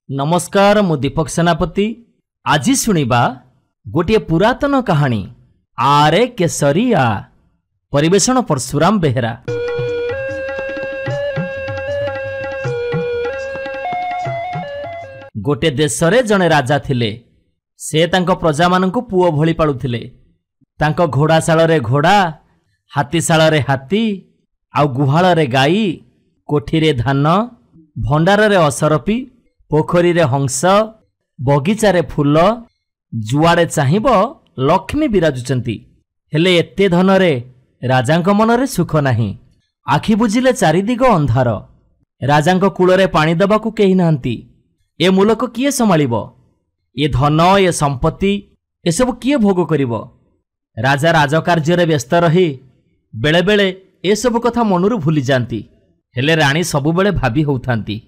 नमस्कार मु दीपक सेनापति। आज शुणिबा गोटे पुरातन कहानी आरे केसरिया। परिवेषण परशुराम बेहेरा। गोटे देशरे जने राजा थिले। से तांको प्रजा मानंकु पुओ भଳି पाळुथिले। तांको घोड़ाशाଳରେ घोड़ा, हाथीशाଳରେ हाथी, आउ गुहाଳରେ गाई, कोठीरे धान, भंडाରରେ असरपी, पोखरी रे हंस, बगीचारे फूल, जुआड़े चाहिब लक्ष्मी विराजुचंती। हेले एते धनरे राजांक मनरे सुख नाही। आखि बुझिले चारिदिग अंधार। राजांक कूलरे पानी दबाकू केही नांती। ए मुलक किए संभाळिबो? ए धन, ए संपत्ति एसबु किए भोग करिबो? राजा राजकार्य व्यस्त रही बेले बेले एसबु कथा मनरू भूली जाती। हेले राणी सबुबेले भाबी होउथांती।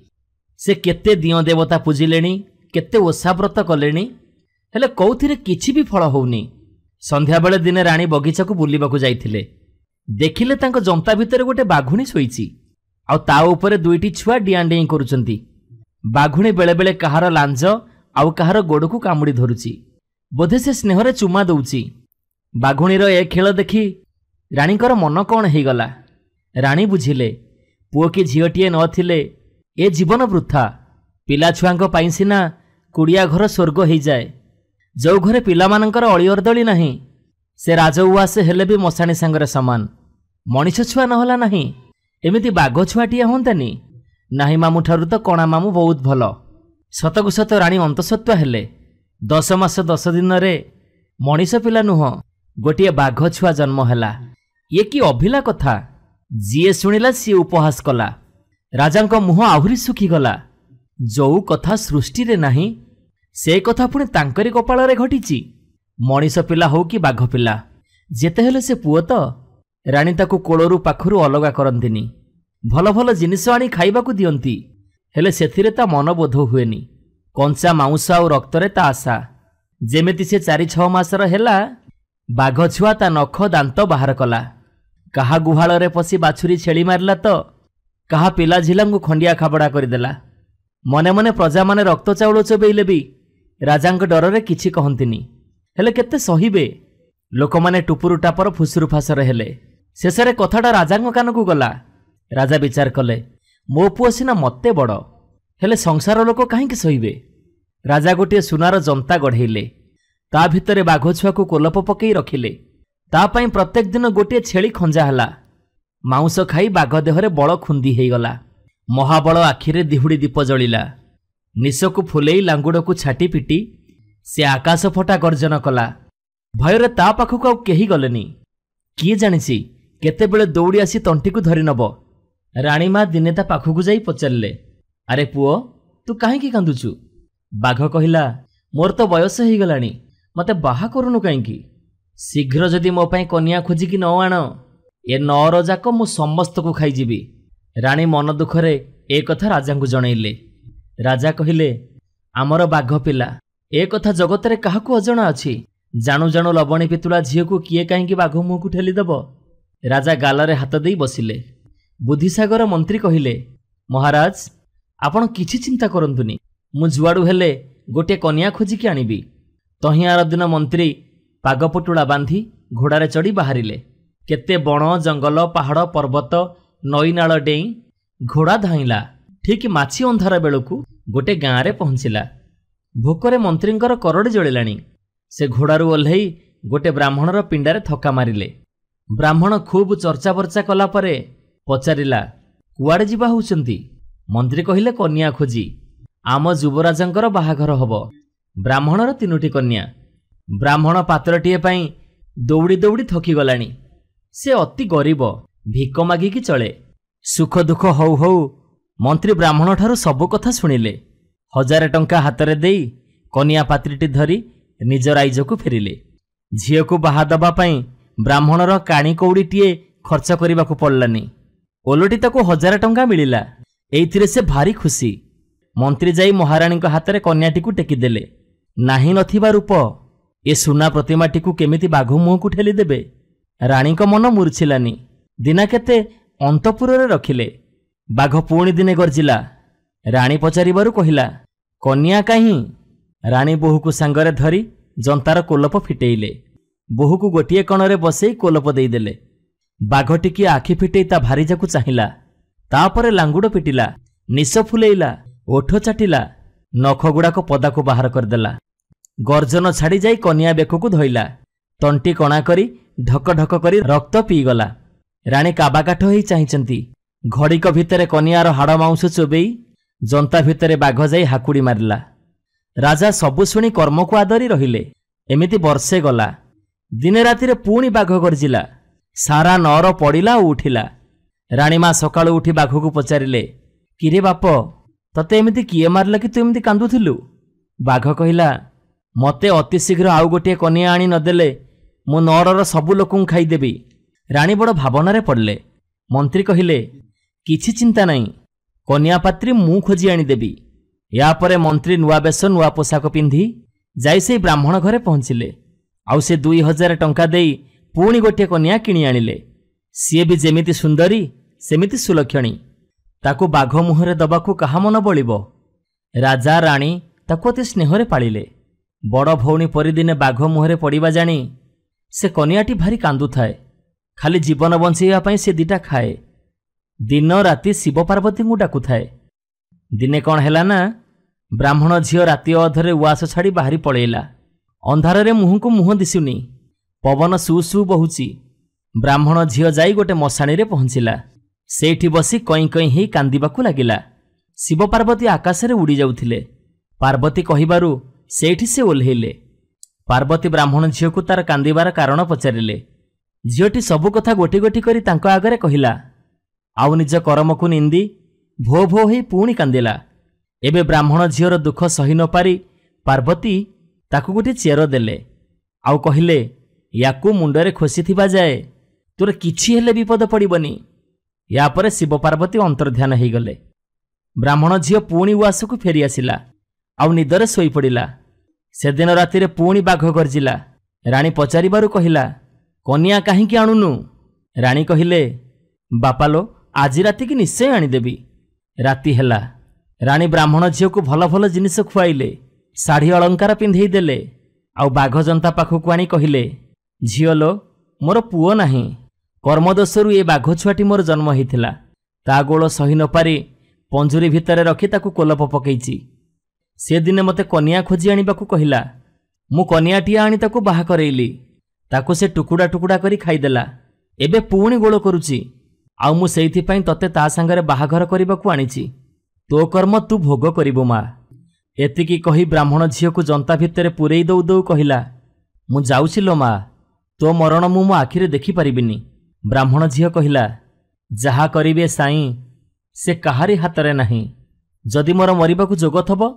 से केते दियो देवता पूजिलेनी, केते ओषाव्रत कलेनी, हेले कौथिरे किछि भी फल होउनी। संध्या बेले दिने राणी बगीचा को बुलिबाकू जाइथिले। देखिले तांको जंता भितरे गोटे बाघुणी सोईची, आउ ता उपरे दुईटी छुआ डियांडेई करूचंती। बाघुणी बेले बेले कहार लांज आउ कहार गोड़कू कामुड़ी धरुची। बोधे से स्नेहरे चुमा दउची। बाघुणीर ए खेल देखि राणीकर मन कौन हेगला। राणी बुझिले पुओ कि झीओटीए नथिले ए जीवन वृथा। पिला छुआंक पाई सिना कुड़िया घर स्वर्ग हो जाए। जो घरे पिला मानकर अलिअर्दली नहीं, से राजउआसे हेले भी मशाणी सांगरे समान। मनीष छुआ नहला नहीं, एमिति बाघ छुआटिए होंतानी। नाही मामू ठारू तो कणा मामू बहुत भल। सतकु सत राणी अंतसत्वा हेले। 10 मास 10 दिन रे मनीष पिला नुह, गोटे बाघ छुआ जन्म हैला। ये कि अभिला कथा। जीए शुणिला सी उपहास कला। राजांक मुह आहुरी सुखीगला। जो कथा सृष्टि रे नाही, से कथा पुणी तांकरी कपाल रे घटीची। मनीष पिला हो कि बाघ पिला, जेते हेले से पुओ तो। राणी ताकू कोलरू पाखरू अलगा करंतिनी। भल भल जिनिस आनी खाइबाकू दियंती, हेले सेथिरे ता मन बोध हुएनी। कंचा मांस आउ रक्तरे ता आशा। जेमिति से 4-6 मासर हेला, बाघ छुआ ता नख दांत बाहर कला। काहा गुहाଳରେ पसी बाछुरी छेली मारिला तो काहा पिला झिलांगू खंडिया खाबड़ा करदेला। मने मने प्रजा माने रक्त चाउल चोबेइले भी राजांक डररे किछि कहंतिनी। हेले केते सहिबे। लोक माने टुपुरु टापर फुसुरु फासर हेले। शेषरे कथाटा राजांक कानकू गला। राजा विचार कले, मो पुओ सिना मत्ते बड़, हेले संसार लोक काहींकि सहिबे। राजा गोटे सुनार जंता गढ़ेइले। ता भितरे बाघ छुआकू कोलप पकई रखिले। ता पई प्रत्येक दिन गोटे छेली खंजा हला। मांस खाई बाघ देहरे बड़ खुंदी हेगला। महाबल आखिरे दिहुड़ी दीप जलिला। निशकू फुलेई लांगुड़कू छाटी पिटी से आकाश फटा गर्जन कला। भୟରେ ता पाखकू आउ केही गलेनी। किए जानिछि केतेबेले दौड़ी आसी तंटीकू धरि नब। राणी मां दिने ता पाखकू जाई पचारिले, अरे पुओ तू काहींकि कांदुचु? बाघ कहिला, मोर तो बयस हेगलानी, मते बाहा करूनु काहींकि? शीघ्र जदि मो पाई कन्या खोजिकी न आण, ए 9 जाक मु समस्त को खाइजिबी। राणी मन दुखरे ए कथा राजांकू जणैले। राजा कहिले, आमर बाघ पिला, ए कथा जगतरे काहाकू अजणा अछि? जाणु जाणु लबणी पितुला झीओकू किए काहींकि बाघ मुहकू ठेली देब? राजा गालरे हाथ देई बसिले। बुद्धिसागर मंत्री कहिले, महाराज आपण किछि चिंता करंतुनी, मु जुआडू हेले गोटे कन्या खोजिकी आनिबी। तहियार दिन मंत्री पागपटुला बांधी घोड़ारे चढ़ी बाहरिले। केते बण जंगल पहाड़ पर्वत नईनाल डेई घोड़ा धाइला। ठीक माछी अंधार बेलू गोटे गाँव में पहुंचला। भोकरे मंत्रींकर करड़ी जलिलानी। से घोड़ारू ओह्लई गोटे ब्राह्मणर पिंडारे थका मारिले। ब्राह्मण खूब चर्चा बर्चा कला परे पचारिला, कुआड़े जिबा होउचंती? मंत्री कहिले, कन्या खोजी। आम युवराजंकर बाहाघर हब। ब्राह्मणर 3टी कन्या। ब्राह्मण पात्रटीए पाई दौड़ी दौड़ी थकी गलानी। से अति गरीब, भिक मागिकी चले। सुख दुख हौ हौ मंत्री ब्राह्मण ठारू सबु कथा शुणिले। 1000 टंका हातरे देई कन्या पात्रीटी धरी निज राइजकू फेरिले। झीओकू बाहा दबा पाई ब्राह्मणर काणी कौड़ीटीए खर्च करिबाकू पड़लानी। ओलटी ताकू 1000 टंका मिलिला। एइथिरे से भारी खुशी। मंत्री जाई महाराणी हातरे कन्याटीकू टेकीदेले। नाही नथिबा रूप ए सुना प्रतिमाटीकू केमिति बाघ मुहकू ठेली देबे? राणीक मन मूर्छिलानी। दिना केते अंतपुर रखिले। बाघ पुणी दिने गर्जिला। राणी पचारिबारु कहिला, कन्या कहीं राणी बोहू को सांगरे धरी जंतार कोलप फिटेइले। बोहू को गोटे कणरे बसई कोलप देदेले। बाघ टिकी आखि फिटेई ता भारीजा को चाहिला। तापरे लांगुड़ पिटिला, निश फुलेइला, ओठ चाटिला, नख गुड़ाक पदा को बाहर करदेला। गर्जन छाड़ी जाई कन्या बेक को धइला। तंटी कणा करी ढक ढक करी रक्त पीगला। राणी काबाकाठ होई चाहिचंती। घड़ीक भितरे कन्यार हाड़ माउंस चोबेई जंता भितरे बाघ जाई हाकुड़ी मारिला। राजा सबु शुणी कर्म को आदरी रहिले। एमिति वर्षे गला। दिने रातिरे पुणी बाघ गर्जिला। सारा नर पड़िला और उठिला। राणीमा सकाळु उठी बाघ को पचारिले, किरे बाप तते एमिति किए मारला कि तू एमिति कांदुथिलु? बाघ कहिला, मते अति शीघ्र आउ गोटे कन्या आनी नदेले मु नरर सबु लोकं खाइदेबी। राणी बड़ भावनारे पड़ले। मंत्री कहिले, किछि चिंता नहीं, कन्या पात्री मु खोजी आनीदेबी। यापरे मंत्री नुआ बेश नुआ पोशाक पिंधि जाई से ब्राह्मण घरे पहुंचिले। आउ से 2000 टंका देई पुणी गोटे कन्या किणी आनिले। सी भी जेमिति सुंदरी सेमिति सुलक्षणी। ताकू बाघ मुहरे दबाकू कहा मन बलिबो। राजा राणी ताकू अति स्नेहरे पालिले। बड़ भौणी परि दिने बाघ मुहरे पड़िबा जानी से कन्याटी भारी कांदु थाए। खाली जीवन बंचेइबा पई से दिटा खाए। दिन राति शिव पार्वती को डाकु थाए। दिने कौन हैला ना, ब्राह्मण झियो राति अधरे उआस छाड़ी बाहरी पळेइला। अंधारे मुह को मुह दिसुनी। पवन सु सु बहुची। ब्राह्मण झियो जाई गोटे मशाणी रे पहुंचिला। सेठी बसी कई कई ही कांदिबाकू लागिला। शिव पार्वती आकाशरे उड़ी जाउथिले। पार्वती कहिबारु सेठी से ओल्हेइले। पार्वती ब्राह्मण झियो को तार कांदिबार कारण पचारिले। झियोटी सबु कथा गोटी गोटी करी तांको आगरे कहिला। आउ निज कर्म को निंदी भो भो होई पुणी कांदिला। एबे ब्राह्मण झियोर दुख सही न पारी पार्वती ताकू गोटे चेर देले। आउ कहिले, याकू मुंडरे खोसीथिबा जाए तोर किछि हेले विपद पड़िबनी। या परे शिव पार्वती अंतर्ध्यान हो गले। ब्राह्मण झियो पुणी उआसकू फेरी आसिला। आउ निदरे सोई पड़िला। से दिन रातिरे पुणी बाघ गर्जिला। राणी पचारिबारु कहिला, कन्या काहींकी आणुनु? राणी कहिले, बापालो आज राति की निश्चय आनीदेवी। राति हेला। राणी ब्राह्मण झियो को भल भल जिनिस खुआइले। शाढ़ी अलंकार पिंधेई देले। आउ बाघ जंता पाखकू आनी कहिले, झियोलो मोर पुओ नाही। कर्मदोषरु ए बाघ छुआटी मोर जन्म होइथिला। ता गोड़ सही न पारी पंजुरी भितरे रखी ताकू कोलप पकेइची। से दिने मते कन्या खोजी आनिबाकू कहिला। मु कन्याटिया आनी ताकू बाहा करेइली। ताकू से टुकुड़ा टुकुड़ा करी खाइदेला। एबे पुणी गोड़ करुची। आउ मु सेइथिपाई तते ता संगरे बाहाघर करिबाकू आनिची। तो कर्म तू भोग करिबो मा। एतिकी कही ब्राह्मण झियो को जंता भितरे पुरेई दौ दौ कहिला, मु जाउछि लो मा, तो मरण मु मो आखिरे देखि परिबिनी। ब्राह्मण झियो कहिला, जहा करिबे साई से काहारी हातरे नाही। जदि मोर मरिबाकू जोग थबो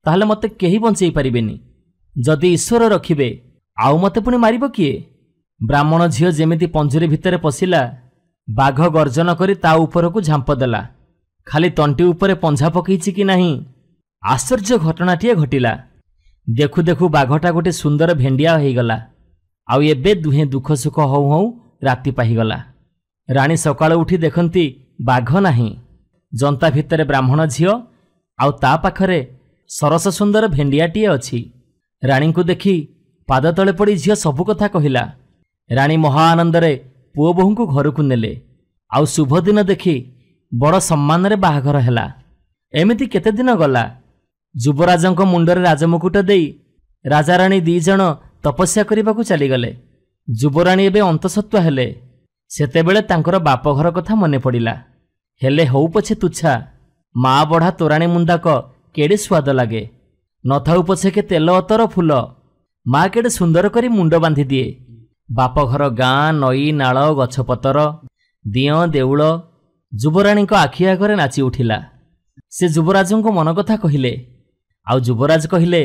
ताहले मते केही बंचेई परिबेनी। जदि ईश्वर रखिबे आउ मते पुणी मारिबो किए? ब्राह्मण झियो जेमिति पंजुरी भितरे पशिला, बाघ गर्जन करी ता उपरकू झांप देला। खाली तंटी उपरे पंझा पकेइछि कि नाही, आश्चर्य घटनाटिए घटिला। देखु देखु बाघटा गोटे सुंदर भेंडिया होइगला। आउ एबे दुहे दुख सुख हौ हौ राति पाहिगला। राणी सकाळ उठी देखंती बाघ नाही। जंता भितरे ब्राह्मण झियो आउ ता पाखरे सरस सुंदर भेंडियाटिए अछि। राणी को देखी पाद तले पड़ी झियो सबु कथा कहिला। राणी महा आनंदरे पुओ बोहू को घर को नेले। आउ शुभ दिन देखी बड़ सम्मान रे बाहाघर हैला। एमिति केते दिन गला। युवराजंक मुंडरे राजमुकुट देई राजा राणी दी जण तपस्या करिबाकू चलीगले। युवराणी एबे अंतसत्त्वा हेले। सेतेबेले तांकर बापघर कथा मने पड़िला। हेले हौ पछे तुच्छा, मा बढ़ा तोराणी मुंदाक केड़े स्वाद लागे। नथाऊ पछे के तेल अतर फूल, मा केड़े सुंदर करी मुंड बांधी दिए। बापघर गाँ नई नाल गछपतर दिय देउल युवराणी आखि आगरे नाची उठिला। से युवराज को मन कथा कहिले। आउ युवराज कहिले,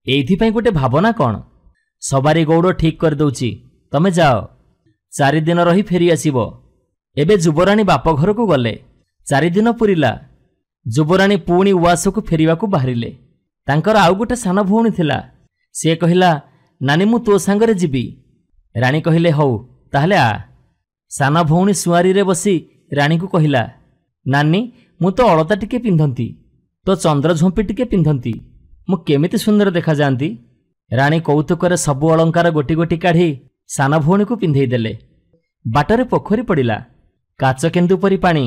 एइथिपाई गोटे भावना कौन? सवारी गौड़ ठीक कर दउची, तमे जाओ, 4 दिन रही फेरी आसीबो। एबे युवराणी बापघर को गले। 4 दिन पुरिला। युवराणी पुणी उआस को फेरिबाकू बाहरिले। तांकर आउ गोटे सान भौणी थिला। से कहिला, नानी मु तो सांगरे जिबी। राणी कहिले, हौ ताहले आ। सान भौणी सुआरी रे बसी राणी को कहिला, नानी मु तो अलता टिके पिंधंती, तो चंद्र झोंपी टिके पिंधंती। ମୁଁ କେମିତି ସୁନ୍ଦର ଦେଖାଯାଆନ୍ତି। ରାଣୀ କୌତୁକରେ ସବୁ ଅଳଙ୍କାର ଗୋଟି ଗୋଟି କାଢ଼ି ସାନ ଭଉଣୀକୁ ପିନ୍ଧେଇ ଦେଲେ। ବାଟରେ ପୋଖରୀ ପଡ଼ିଲା, କାଚ କେନ୍ଦୁ ପରି ପାଣି।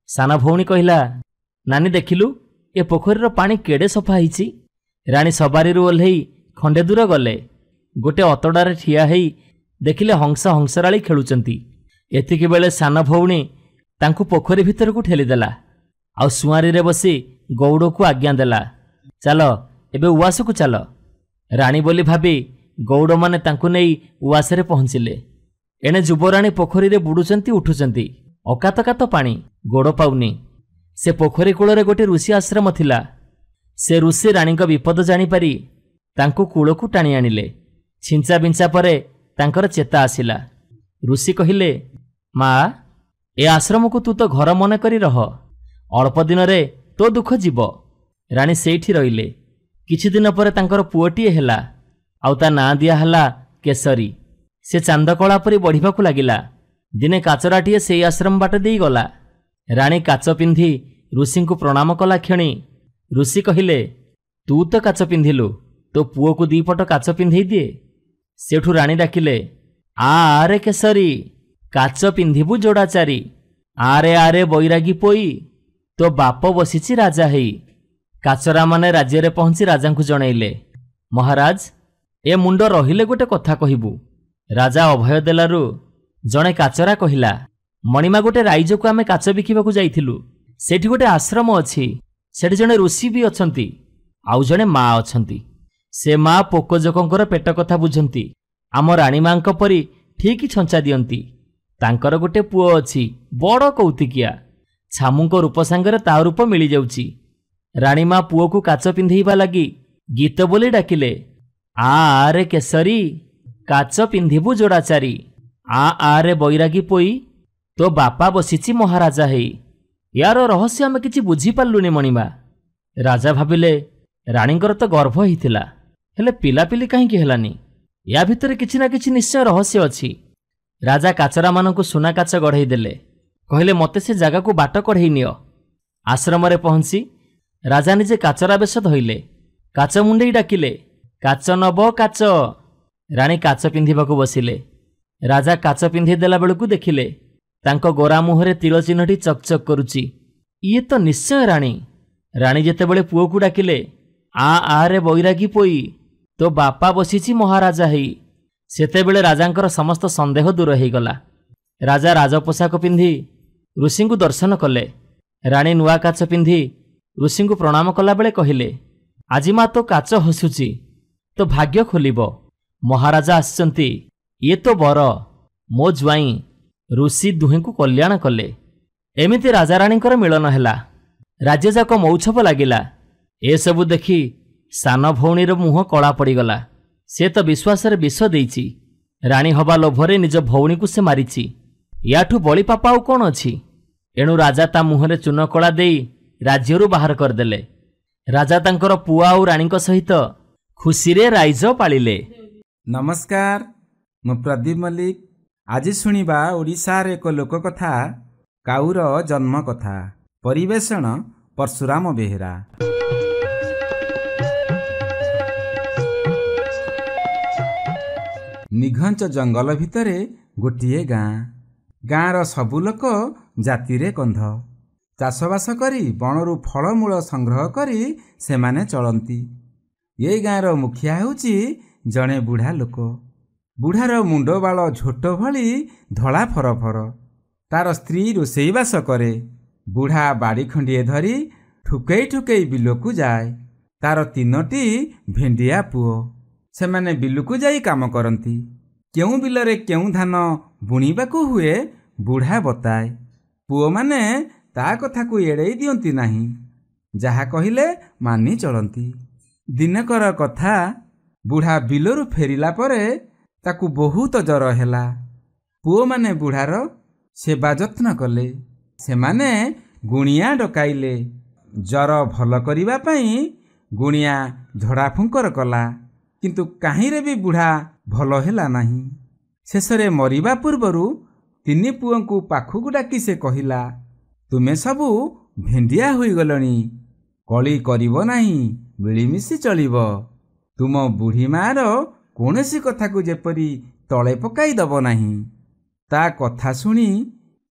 ସାନ ଭଉଣୀ କହିଲା, ନାନୀ ଦେଖିଲୁ, ଏ ପୋଖରୀର ପାଣି କେଡ଼େ ସଫା ହେଇଛି। ରାଣୀ ସବାରିରୁ ଓହ୍ଲେଇ ଖଣ୍ଡେ ଦୂର ଗଲେ। ଗୋटे ଅତଡ଼ାରେ ଠିଆ ହେଇ ଦେଖିଲେ ହଂସ ହଂସରାଳି ଖେଳୁଛନ୍ତି। ଏତିକି ବେଳେ ସାନ ଭଉଣୀ ତାଙ୍କୁ ପୋଖରୀ ଭିତରକୁ ଠେଲିଦେଲା, ଆଉ ସୁଆଁରୀରେ ବସି ଗଉଡ଼କୁ ଆଜ୍ଞା ଦେଲା, ଚାଲ ଏବେ ଉଆସକୁ ଚାଲ। ରାଣୀ ବୋଲି ଭାବି ଗଉଡ଼ମାନେ ତାଙ୍କୁ ନେଇ ଉଆସରେ ପହଞ୍ଚିଲେ। ଏଣେ ଯୁବରାଣୀ ପୋଖରୀରେ ବୁଡ଼ୁଛନ୍ତି ଉଠୁଛନ୍ତି, ଅକାତ କାତ ପାଣି, ଗୋଡ଼ ପାଉନି। ସେ ପୋଖରୀ କୂଳରେ ଗୋଟିଏ ଋଷି ଆଶ୍ରମ ଥିଲା। ସେ ଋଷି ରାଣୀଙ୍କ ବିପଦ ଜାଣିପାରି ତାଙ୍କୁ କୂଳକୁ ଟାଣି ଆଣିଲେ। ଛିଞ୍ଚା ବିଞ୍ଚା ପରେ ତାଙ୍କର ଚେତା ଆସିଲା। ଋଷି କହିଲେ, ମା, ଏ ଆଶ୍ରମକୁ ତୁ ତ ଘର ମନେ କରି ରହ, ଅଳ୍ପ ଦିନରେ ତୋ ଦୁଃଖ ଯିବ। ରାଣୀ ସେଇଠି ରହିଲେ। କିଛି ଦିନ ପରେ ତାଙ୍କର ପୁଅଟିଏ ହେଲା, ଆଉ ତା ନାଁ ଦିଆହେଲା କେଶରୀ। ସେ ଚାନ୍ଦକଳା ପରି ବଢ଼ିବାକୁ ଲାଗିଲା। ଦିନେ କାଚରାଟିଏ ସେଇ ଆଶ୍ରମ ବାଟ ଦେଇ ଗଲା। ରାଣୀ କାଚ ପିନ୍ଧି ଋଷିଙ୍କୁ ପ୍ରଣାମ କଲା କ୍ଷଣି ଋଷି କହିଲେ, ତୁ ତ କାଚ ପିନ୍ଧିଲୁ, ତୋ ପୁଅକୁ ଦିପଟ କାଚ ପିନ୍ଧେଇ ଦିଏ। ସେଠୁ ରାଣୀ ଡାକିଲେ, ଆରେ କେଶରୀ, କାଚ ପିନ୍ଧିବୁ ଯୋଡ଼ା ଚାରି। ଆରେ ଆରେ ବୈରାଗୀ ପୋଇ, ତୋ ବାପ ବସିଛି ରାଜା ହେଇ। କାଚରାମାନେ ରାଜ୍ୟରେ ପହଞ୍ଚି ରାଜାଙ୍କୁ ଜଣେଇଲେ, ମହାରାଜ, ଏ ମୁଣ୍ଡ ରହିଲେ ଗୋଟେ କଥା କହିବୁ। ରାଜା ଅଭୟ ଦେଲାରୁ ଜଣେ କାଚରା କହିଲା, ମଣିମା, ଗୋଟେ ରାଇଜକୁ ଆମେ କାଚ ବିକିବାକୁ ଯାଇଥିଲୁ। ସେଠି ଗୋଟେ ଆଶ୍ରମ ଅଛି, ସେଠି ଜଣେ ଋଷି ବି ଅଛନ୍ତି, ଆଉ ଜଣେ ମା ଅଛନ୍ତି। ସେ ମା ପୋକଜୋକଙ୍କର ପେଟ କଥା ବୁଝନ୍ତି, ଆମ ରାଣୀମାଙ୍କ ପରି ଠିକ୍ ଛଞ୍ଚା ଦିଅନ୍ତି। ତାଙ୍କର ଗୋଟେ ପୁଅ ଅଛି, ବଡ଼ କୌତିକିଆ। ଛାମୁଙ୍କ ରୂପ ସାଙ୍ଗରେ ତା ରୂପ ମିଳିଯାଉଛି। ରାଣୀମା ପୁଅକୁ କାଚ ପିନ୍ଧେଇବା ଲାଗି ଗୀତ ବୋଲି ଡାକିଲେ, ଆରେ କେଶରୀ, କାଚ ପିନ୍ଧିବୁ ଯୋଡ଼ା ଚାରି। ଆରେ ବୈରାଗୀ ପୋଇ, ତୋ ବାପା ବସିଛି ମହାରାଜା ହେଇ। ୟାର ରହସ୍ୟ ଆମେ କିଛି ବୁଝିପାରିଲୁନି ମଣିମା। ରାଜା ଭାବିଲେ, ରାଣୀଙ୍କର ତ ଗର୍ଭ ହେଇଥିଲା, ହେଲେ ପିଲାପିଲି କାହିଁକି ହେଲାନି? ୟା ଭିତରେ କିଛି ନା କିଛି ନିଶ୍ଚୟ ରହସ୍ୟ ଅଛି। ରାଜା କାଚରାମାନଙ୍କୁ ସୁନା କାଚ ଗଢ଼େଇ ଦେଲେ। କହିଲେ, ମୋତେ ସେ ଜାଗାକୁ ବାଟ କଢ଼େଇ ନିଅ। ଆଶ୍ରମରେ ପହଞ୍ଚି ରାଜା ନିଜେ କାଚରା ବେଶ ଧଇଲେ। କାଚ ମୁଣ୍ଡେଇ ଡାକିଲେ, କାଚ ନବ କାଚ। ରାଣୀ କାଚ ପିନ୍ଧିବାକୁ ବସିଲେ। ରାଜା କାଚ ପିନ୍ଧେଇ ଦେଲା ବେଳକୁ ଦେଖିଲେ ତାଙ୍କ ଗୋରା ମୁହଁରେ ତିଳ ଚିହ୍ନଟି ଚକଚକ୍ କରୁଛି। ଇଏ ତ ନିଶ୍ଚୟ ରାଣୀ। ରାଣୀ ଯେତେବେଳେ ପୁଅକୁ ଡାକିଲେ, ଆରେ ବୈରାଗୀ ପୋଇ, ତୋ ବାପା ବସିଛି ମହାରାଜା ହେଇ, ସେତେବେଳେ ରାଜାଙ୍କର ସମସ୍ତ ସନ୍ଦେହ ଦୂର ହେଇଗଲା। ରାଜା ରାଜପୋଷାକ ପିନ୍ଧି ଋଷିଙ୍କୁ ଦର୍ଶନ କଲେ। ରାଣୀ ନୂଆ କାଚ ପିନ୍ଧି ଋଷିଙ୍କୁ ପ୍ରଣାମ କଲାବେଳେ କହିଲେ, ଆଜି ମା ତୋ କାଚ ହସୁଛି, ତୋ ଭାଗ୍ୟ ଖୋଲିବ। ମହାରାଜା ଆସିଛନ୍ତି, ଇଏ ତ ବର, ମୋ ଜ୍ୱାଇଁ। ଋଷି ଦୁହେଁଙ୍କୁ କଲ୍ୟାଣ କଲେ। ଏମିତି ରାଜାରାଣୀଙ୍କର ମିଳନ ହେଲା। ରାଜ୍ୟଯାକ ମଉଛବ ଲାଗିଲା। ଏସବୁ ଦେଖି ସାନ ଭଉଣୀର ମୁହଁ କଳା ପଡ଼ିଗଲା। ସେ ତ ବିଶ୍ୱାସରେ ବିଷ ଦେଇଛି। ରାଣୀ ହବା ଲୋଭରେ ନିଜ ଭଉଣୀକୁ ସେ ମାରିଛି। ୟାଠୁ ବଳି ପାପ ଆଉ କ'ଣ ଅଛି? ଏଣୁ ରାଜା ତା ମୁହଁରେ ଚୂନ କଳା ଦେଇ ରାଜ୍ୟରୁ ବାହାର କରିଦେଲେ। ରାଜା ତାଙ୍କର ପୁଅ ଆଉ ରାଣୀଙ୍କ ସହିତ ଖୁସିରେ ରାଇଜ ପାଳିଲେ। ନମସ୍କାର, ମୁଁ ପ୍ରଦୀପ ମଲ୍ଲିକ। ଆଜି ଶୁଣିବା ଓଡ଼ିଶାର ଏକ ଲୋକକଥା, କାଉର ଜନ୍ମ କଥା। ପରିବେଷଣ ପରଶୁରାମ ବେହେରା। ନିଘଞ୍ଚ ଜଙ୍ଗଲ ଭିତରେ ଗୋଟିଏ ଗାଁ। ଗାଁର ସବୁ ଲୋକ ଜାତିରେ କନ୍ଧ। ଚାଷବାସ କରି ବଣରୁ ଫଳମୂଳ ସଂଗ୍ରହ କରି ସେମାନେ ଚଳନ୍ତି। ଏ ଗାଁର ମୁଖିଆ ହେଉଛି ଜଣେ ବୁଢ଼ା ଲୋକ। ବୁଢ଼ାର ମୁଣ୍ଡ ବାଳ ଝୋଟ ଭଳି ଧଳା ଫରଫର। ତାର ସ୍ତ୍ରୀ ରୋଷେଇବାସ କରେ। ବୁଢ଼ା ବାଡ଼ି ଖଣ୍ଡିଏ ଧରି ଠୁକେଇ ଠୁକେଇ ବିଲକୁ ଯାଏ। ତାର 3ଟି ଭେଣ୍ଡିଆ ପୁଅ। ସେମାନେ ବିଲକୁ ଯାଇ କାମ କରନ୍ତି। କେଉଁ ବିଲରେ କେଉଁ ଧାନ ବୁଣିବାକୁ ହୁଏ ବୁଢ଼ା ବତାଏ। ପୁଅମାନେ ତା କଥାକୁ ଏଡ଼େଇ ଦିଅନ୍ତି ନାହିଁ। ଯାହା କହିଲେ ମାନି ଚଳନ୍ତି। ଦିନକର କଥା, ବୁଢ଼ା ବିଲରୁ ଫେରିଲା ପରେ ତାକୁ ବହୁତ ଜ୍ୱର ହେଲା। ପୁଅମାନେ ବୁଢ଼ାର ସେବା ଯତ୍ନ କଲେ। ସେମାନେ ଗୁଣିଆ ଡକାଇଲେ। ଜ୍ୱର ଭଲ କରିବା ପାଇଁ ଗୁଣିଆ ଝଡ଼ାଫୁଙ୍କର କଲା, କିନ୍ତୁ କାହିଁରେ ବି ବୁଢ଼ା ଭଲ ହେଲା ନାହିଁ। ଶେଷରେ ମରିବା ପୂର୍ବରୁ 3 ପୁଅଙ୍କୁ ପାଖକୁ ଡାକି ସେ କହିଲା, ତୁମେ ସବୁ ଭେଣ୍ଡିଆ ହୋଇଗଲଣି, କଳି କରିବ ନାହିଁ, ମିଳିମିଶି ଚଳିବ। ତୁମ ବୁଢ଼ୀ ମାଆର କୌଣସି କଥାକୁ ଯେପରି ତଳେ ପକାଇ ଦେବ ନାହିଁ। ତା କଥା ଶୁଣି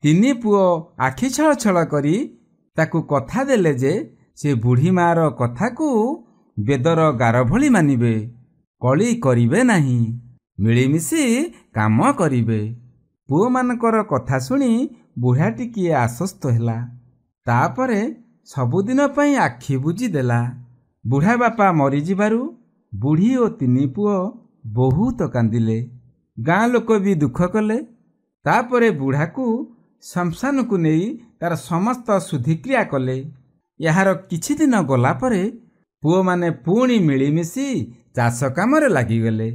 ତିନି ପୁଅ ଆଖି ଛଳ ଛଳ କରି ତାକୁ କଥା ଦେଲେ ଯେ ସେ ବୁଢ଼ୀ ମାଆର କଥାକୁ ବେଦର ଗାର ଭଳି ମାନିବେ, କଳି କରିବେ ନାହିଁ, ମିଳିମିଶି କାମ କରିବେ। ପୁଅମାନଙ୍କର କଥା ଶୁଣି ବୁଢ଼ା ଟିକିଏ ଆଶ୍ୱସ୍ତ ହେଲା। ତାପରେ ସବୁଦିନ ପାଇଁ ଆଖି ବୁଜିଦେଲା। ବୁଢ଼ା ବାପା ମରିଯିବାରୁ ବୁଢ଼ୀ ଓ ତିନି ପୁଅ ବହୁତ କାନ୍ଦିଲେ। ଗାଁ ଲୋକ ବି ଦୁଃଖ କଲେ। ତାପରେ ବୁଢ଼ାକୁ ଶ୍ମଶାନକୁ ନେଇ ତାର ସମସ୍ତ ଶୁଦ୍ଧିକ୍ରିୟା କଲେ। ଏହାର କିଛି ଦିନ ଗଲା ପରେ ପୁଅମାନେ ପୁଣି ମିଳିମିଶି ଚାଷ କାମରେ ଲାଗିଗଲେ।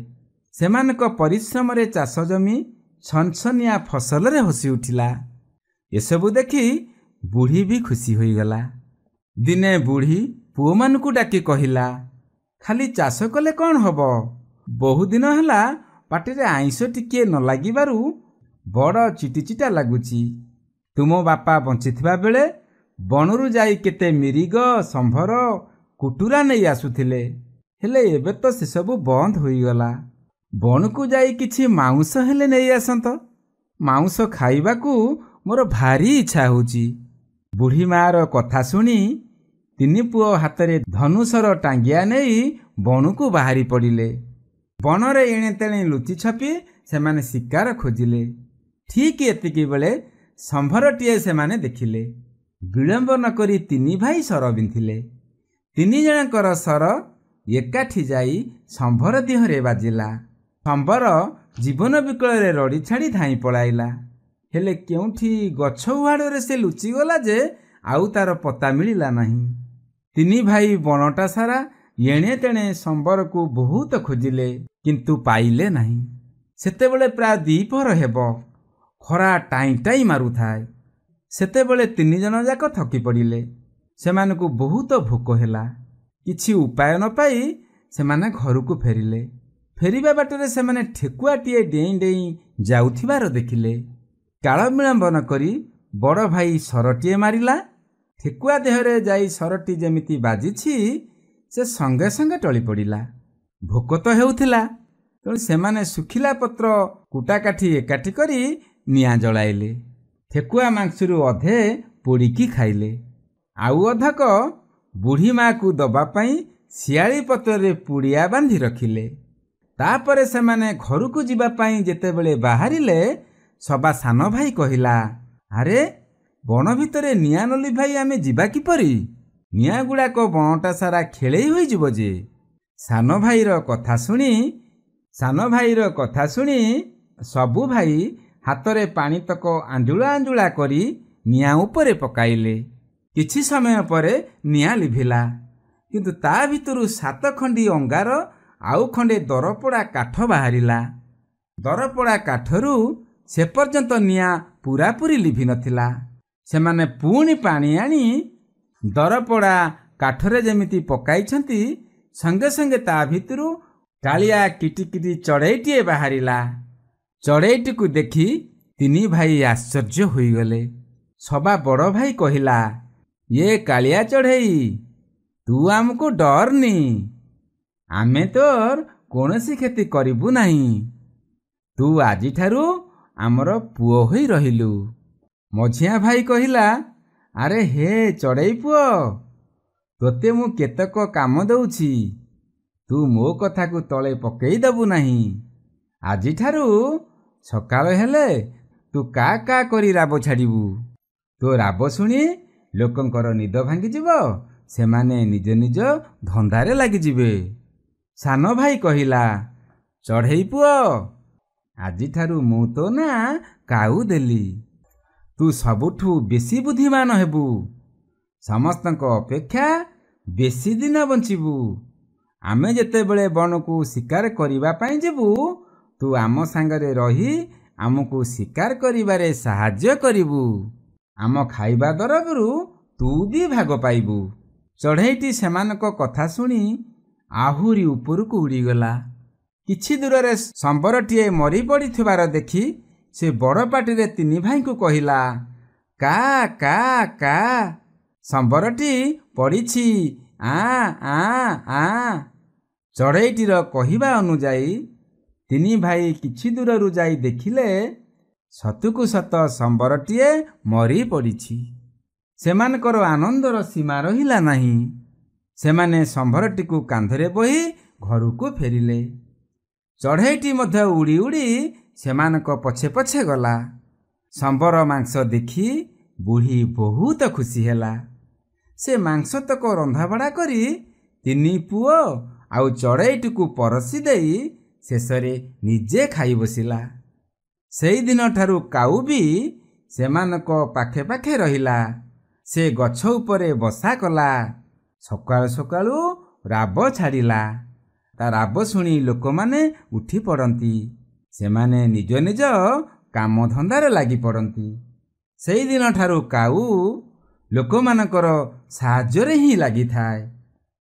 ସେମାନଙ୍କ ପରିଶ୍ରମରେ ଚାଷ ଜମି ଛନଛନିଆ ଫସଲରେ ହସି ଉଠିଲା। ଏସବୁ ଦେଖି ବୁଢ଼ୀ ବି ଖୁସି ହୋଇଗଲା। ଦିନେ ବୁଢ଼ୀ ପୁଅମାନଙ୍କୁ ଡାକି କହିଲା, ଖାଲି ଚାଷ କଲେ କ'ଣ ହବ? ବହୁଦିନ ହେଲା ପାଟିରେ ଆଇଁଷ ଟିକିଏ ନ ଲାଗିବାରୁ ବଡ଼ ଚିଟିଚିଟା ଲାଗୁଛି। ତୁମ ବାପା ବଞ୍ଚିଥିବା ବେଳେ ବଣରୁ ଯାଇ କେତେ ମିରିଗ, ସମ୍ଭର, କୁଟୁରା ନେଇ ଆସୁଥିଲେ। ହେଲେ ଏବେ ତ ସେସବୁ ବନ୍ଦ ହୋଇଗଲା। ବଣକୁ ଯାଇ କିଛି ମାଉଁସ ହେଲେ ନେଇ ଆସନ୍ତ। ମାଉଁସ ଖାଇବାକୁ ମୋର ଭାରି ଇଚ୍ଛା ହେଉଛି। ବୁଢ଼ୀ ମାଆର କଥା ଶୁଣି ତିନି ପୁଅ ହାତରେ ଧନୁଶର ଟାଙ୍ଗିଆ ନେଇ ବଣକୁ ବାହାରି ପଡ଼ିଲେ। ବଣରେ ଏଣେ ତେଣେ ଲୁଚି ଛପି ସେମାନେ ଶିକାର ଖୋଜିଲେ। ଠିକ୍ ଏତିକି ବେଳେ ସମ୍ଭରଟିଏ ସେମାନେ ଦେଖିଲେ। ବିଳମ୍ବ ନ କରି ତିନି ଭାଇ ସର ବିନ୍ଧିଲେ। ତିନି ଜଣଙ୍କର ସର ଏକାଠି ଯାଇ ସମ୍ଭର ଦେହରେ ବାଜିଲା। ସମ୍ଭର ଜୀବନ ବିକଳରେ ରଡ଼ି ଛାଡ଼ି ଧାଇଁ ପଳାଇଲା। ହେଲେ କେଉଁଠି ଗଛ ଉହାଡ଼ରେ ସେ ଲୁଚିଗଲା ଯେ ଆଉ ତାର ପତା ମିଳିଲା ନାହିଁ। ତିନି ଭାଇ ବଣଟା ସାରା ଏଣେ ତେଣେ ସମ୍ବରକୁ ବହୁତ ଖୋଜିଲେ, କିନ୍ତୁ ପାଇଲେ ନାହିଁ। ସେତେବେଳେ ପ୍ରାୟ ଦ୍ୱିପହର ହେବ। ଖରା ଟାଇଁ ଟାଇଁ ମାରୁଥାଏ। ସେତେବେଳେ ତିନି ଜଣ ଯାକ ଥକି ପଡ଼ିଲେ। ସେମାନଙ୍କୁ ବହୁତ ଭୋକ ହେଲା। କିଛି ଉପାୟ ନ ପାଇ ସେମାନେ ଘରକୁ ଫେରିଲେ। ଫେରିବା ବାଟରେ ସେମାନେ ଠେକୁଆଟିଏ ଡେଇଁ ଡେଇଁ ଯାଉଥିବାର ଦେଖିଲେ। କାଳ ବିଳମ୍ବ ନ କରି ବଡ଼ ଭାଇ ସରଟିଏ ମାରିଲା। ଠେକୁଆ ଦେହରେ ଯାଇ ସରଟି ଯେମିତି ବାଜିଛି ସେ ସଙ୍ଗେ ସଙ୍ଗେ ଟଳି ପଡ଼ିଲା। ଭୋକ ତ ହେଉଥିଲା, ତେଣୁ ସେମାନେ ଶୁଖିଲା ପତ୍ର କୁଟା କାଠି ଏକାଠି କରି ନିଆଁ ଜଳାଇଲେ। ଠେକୁଆ ମାଂସରୁ ଅଧେ ପୋଡ଼ିକି ଖାଇଲେ। ଆଉ ଅଧକ ବୁଢ଼ୀ ମାଆକୁ ଦେବା ପାଇଁ ଶିଆଳି ପତ୍ରରେ ପୁଡ଼ିଆ ବାନ୍ଧି ରଖିଲେ। ତାପରେ ସେମାନେ ଘରକୁ ଯିବା ପାଇଁ ଯେତେବେଳେ ବାହାରିଲେ, ସବା ସାନ ଭାଇ କହିଲା, ଆରେ ବଣ ଭିତରେ ନିଆଁ ନ ଲିଭାଇ ଆମେ ଯିବା କିପରି? ନିଆଁ ଗୁଡ଼ାକ ବଣଟା ସାରା ଖେଳେଇ ହୋଇଯିବ ଯେ। ସାନ ଭାଇର କଥା ଶୁଣି ସବୁ ଭାଇ ହାତରେ ପାଣିତକ ଆଞ୍ଜୁଳା ଆଞ୍ଜୁଳା କରି ନିଆଁ ଉପରେ ପକାଇଲେ। କିଛି ସମୟ ପରେ ନିଆଁ ଲିଭିଲା, କିନ୍ତୁ ତା ଭିତରୁ 7 ଖଣ୍ଡି ଅଙ୍ଗାର ଆଉ ଖଣ୍ଡେ ଦରପୋଡ଼ା କାଠ ବାହାରିଲା। ଦରପୋଡ଼ା କାଠରୁ ସେ ପର୍ଯ୍ୟନ୍ତ ନିଆଁ ପୂରାପୂରି ଲିଭି ନଥିଲା। ସେମାନେ ପୁଣି ପାଣି ଆଣି ଦରପୋଡ଼ା କାଠରେ ଯେମିତି ପକାଇଛନ୍ତି, ସଙ୍ଗେ ସଙ୍ଗେ ତା ଭିତରୁ କାଳିଆ କିଟିକିଟି ଚଢ଼େଇଟିଏ ବାହାରିଲା। ଚଢ଼େଇଟିକୁ ଦେଖି ତିନି ଭାଇ ଆଶ୍ଚର୍ଯ୍ୟ ହୋଇଗଲେ। ସବା ବଡ଼ ଭାଇ କହିଲା, ଏ କାଳିଆ ଚଢ଼େଇ, ତୁ ଆମକୁ ଡରନି। ଆମେ ତୋର କୌଣସି କ୍ଷତି କରିବୁ ନାହିଁ। ତୁ ଆଜିଠାରୁ ଆମର ପୁଅ ହୋଇ ରହିଲୁ। ମଝିଆ ଭାଇ କହିଲା, ଆରେ ହେ ଚଢ଼େଇ ପୁଅ, ତୋତେ ମୁଁ କେତେକ କାମ ଦେଉଛି। ତୁ ମୋ କଥାକୁ ତଳେ ପକେଇ ଦେବୁ ନାହିଁ। ଆଜିଠାରୁ ସକାଳ ହେଲେ ତୁ କା କା କରି ରାବ ଛାଡ଼ିବୁ। ତୋ ରାବ ଶୁଣି ଲୋକଙ୍କର ନିଦ ଭାଙ୍ଗିଯିବ। ସେମାନେ ନିଜ ନିଜ ଧନ୍ଦାରେ ଲାଗିଯିବେ। ସାନ ଭାଇ କହିଲା, ଚଢ଼େଇ ପୁଅ, ଆଜିଠାରୁ ମୁଁ ତୋ ନାଁ କାଉ ଦେଲି। ତୁ ସବୁଠୁ ବେଶୀ ବୁଦ୍ଧିମାନ ହେବୁ। ସମସ୍ତଙ୍କ ଅପେକ୍ଷା ବେଶୀ ଦିନ ବଞ୍ଚିବୁ। ଆମେ ଯେତେବେଳେ ବଣକୁ ଶିକାର କରିବା ପାଇଁ ଯିବୁ, ତୁ ଆମ ସାଙ୍ଗରେ ରହି ଆମକୁ ଶିକାର କରିବାରେ ସାହାଯ୍ୟ କରିବୁ। ଆମ ଖାଇବା ଦରବରୁ ତୁ ବି ଭାଗ ପାଇବୁ। ଚଢ଼େଇଟି ସେମାନଙ୍କ କଥା ଶୁଣି ଆହୁରି ଉପରକୁ ଉଡ଼ିଗଲା। କିଛି ଦୂରରେ ସମ୍ବରଟିଏ ମରି ପଡ଼ିଥିବାର ଦେଖି ସେ ବଡ଼ ପାଟିରେ ତିନି ଭାଇଙ୍କୁ କହିଲା, କା କା କା, ସମ୍ବରଟି ପଡ଼ିଛି, ଆ ଆ ଆ। ଚଢ଼େଇଟିର କହିବା ଅନୁଯାୟୀ ତିନି ଭାଇ କିଛି ଦୂରରୁ ଯାଇ ଦେଖିଲେ ସତକୁ ସତ ସମ୍ବରଟିଏ ମରି ପଡ଼ିଛି। ସେମାନଙ୍କର ଆନନ୍ଦର ସୀମା ରହିଲା ନାହିଁ। ସେମାନେ ସମ୍ବରଟିକୁ କାନ୍ଧରେ ବୋହି ଘରକୁ ଫେରିଲେ। ଚଢ଼େଇଟି ମଧ୍ୟ ଉଡ଼ି ଉଡ଼ି ସେମାନଙ୍କ ପଛେ ପଛେ ଗଲା। ସମ୍ବର ମାଂସ ଦେଖି ବୁଢ଼ୀ ବହୁତ ଖୁସି ହେଲା। ସେ ମାଂସତକ ରନ୍ଧାବଢ଼ା କରି ତିନି ପୁଅ ଆଉ ଚଢ଼େଇଟିକୁ ପରସି ଦେଇ ଶେଷରେ ନିଜେ ଖାଇ ବସିଲା। ସେଇଦିନଠାରୁ କାଉ ବି ସେମାନଙ୍କ ପାଖେ ପାଖେ ରହିଲା। ସେ ଗଛ ଉପରେ ବସା କଲା। ସକାଳୁ ସକାଳୁ ରାବ ଛାଡ଼ିଲା। ତା ରାବ ଶୁଣି ଲୋକମାନେ ଉଠି ପଡ଼ନ୍ତି। ସେମାନେ ନିଜ ନିଜ କାମଧନ୍ଦାରେ ଲାଗି ପଡ଼ନ୍ତି। ସେଇଦିନଠାରୁ କାଉ ଲୋକମାନଙ୍କର ସାହାଯ୍ୟରେ ହିଁ ଲାଗିଥାଏ।